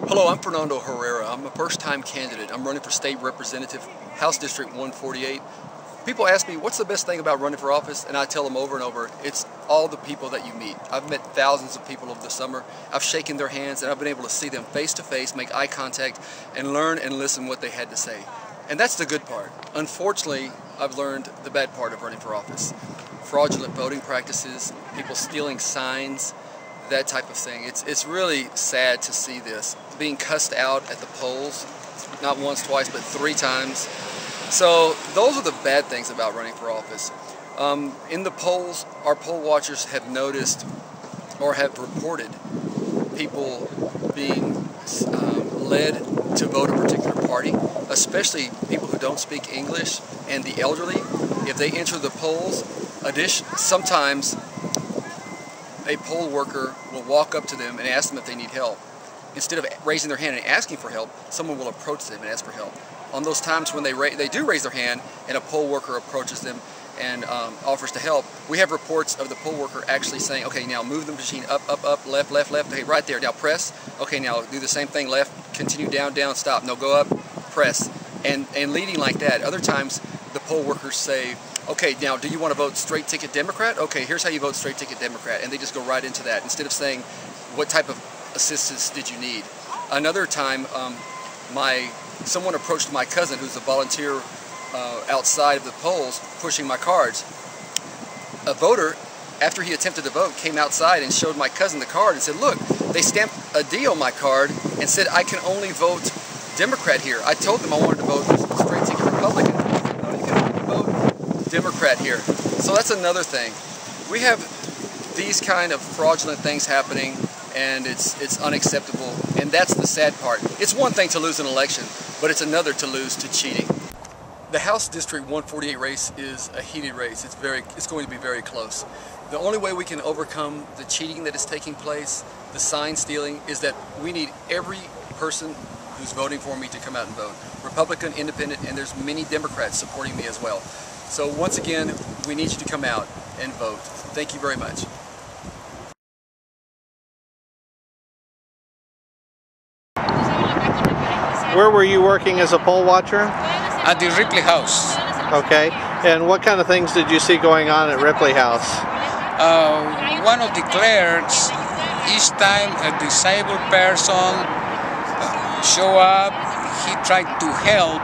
Hello, I'm Fernando Herrera. I'm a first-time candidate. I'm running for state representative, House District 148. People ask me, what's the best thing about running for office? And I tell them over and over, it's all the people that you meet. I've met thousands of people over the summer. I've shaken their hands and I've been able to see them face to face, make eye contact, and learn and listen what they had to say. And that's the good part. Unfortunately, I've learned the bad part of running for office. Fraudulent voting practices, people stealing signs, that type of thing. It's really sad to see this. Being cussed out at the polls, not once, twice, but 3 times. So those are the bad things about running for office. In the polls, our poll watchers have noticed or have reported people being led to vote a particular party, especially people who don't speak English and the elderly. If they enter the polls, sometimes a poll worker will walk up to them and ask them if they need help. Instead of raising their hand and asking for help, someone will approach them and ask for help. On those times when they do raise their hand and a poll worker approaches them and offers to help, we have reports of the poll worker actually saying, okay, now move the machine up, up, up, left, left, left, okay, right there, now press, okay, now do the same thing, left, continue, down, down, stop, no, go up, press, and leading like that. Other times the poll workers say, okay, now do you want to vote straight ticket Democrat? Okay, here's how you vote straight ticket Democrat, and they just go right into that instead of saying, what type of assistance did you need? Another time, someone approached my cousin, who's a volunteer outside of the polls, pushing my cards. A voter, after he attempted to vote, came outside and showed my cousin the card and said, look, they stamped a D on my card and said I can only vote Democrat here. I told them I wanted to vote straight ticket Republican. No, you can only vote Democrat here. So that's another thing. We have these kind of fraudulent things happening, and it's unacceptable, and that's the sad part. It's one thing to lose an election, but it's another to lose to cheating. The House District 148 race is a heated race. It's going to be very close. The only way we can overcome the cheating that is taking place, the sign stealing, is that we need every person who's voting for me to come out and vote. Republican, Independent, and there's many Democrats supporting me as well. So once again, we need you to come out and vote. Thank you very much. Where were you working as a poll watcher? At the Ripley House. Okay. And what kind of things did you see going on at Ripley House? One of the clerks, each time a disabled person show up, he tried to help,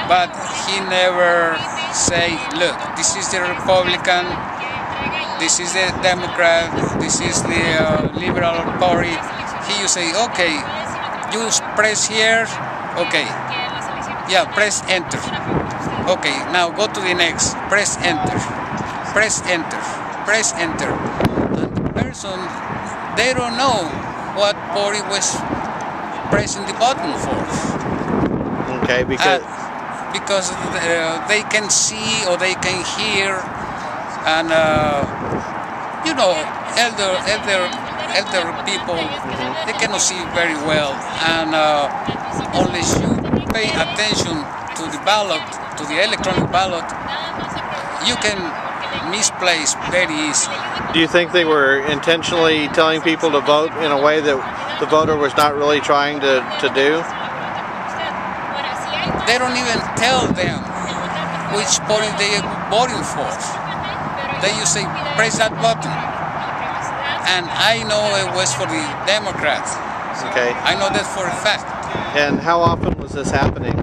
but he never say, look, this is the Republican, this is the Democrat, this is the Liberal Party. He used to say, okay, you press here, okay, yeah, press enter. Okay, now go to the next, press enter, press enter, press enter. And the person, they don't know what party was pressing the button for. Okay, because they can see or they can hear, and you know, elder people, they cannot see very well, and unless you pay attention to the ballot, to the electronic ballot, you can misplace very easily. Do you think they were intentionally telling people to vote in a way that the voter was not really trying to do? They don't even tell them which party they are voting for. They just say, press that button. And I know it was for the Democrats. Okay. I know that for a fact. And how often was this happening?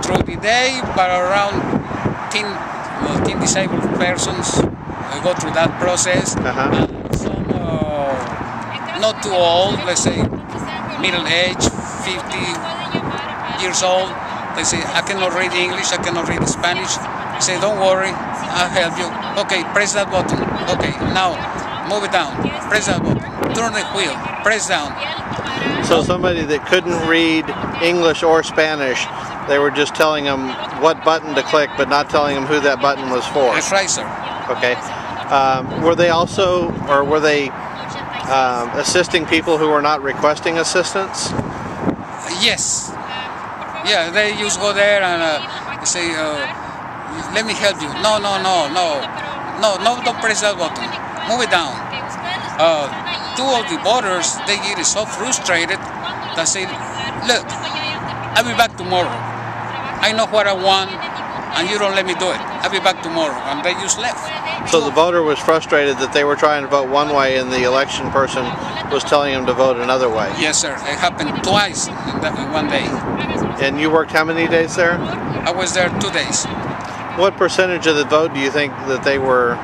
Through the day, but around 10 disabled persons go through that process. And some not too old, let's say middle age, 50 years old. They say, I cannot read English, I cannot read Spanish. I say, don't worry, I'll help you. Okay, press that button. Okay, now move it down. Press that button. Turn the wheel. Press down. So somebody that couldn't read English or Spanish, they were just telling them what button to click, but not telling them who that button was for. That's right, sir. Okay. Were they also, or were they assisting people who were not requesting assistance? Yes. Yeah, they just go there and say, let me help you. No, don't press that button. Move it down. two of the voters, they get so frustrated that say, look, I'll be back tomorrow. I know what I want, and you don't let me do it. I'll be back tomorrow. And they just left. So the voter was frustrated that they were trying to vote one way and the election person was telling him to vote another way. Yes, sir. It happened twice in one day. And you worked how many days there? I was there 2 days. What percentage of the vote do you think that they were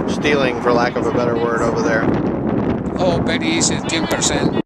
stealing, for lack of a better word, over there? Oh, very easy, 10%.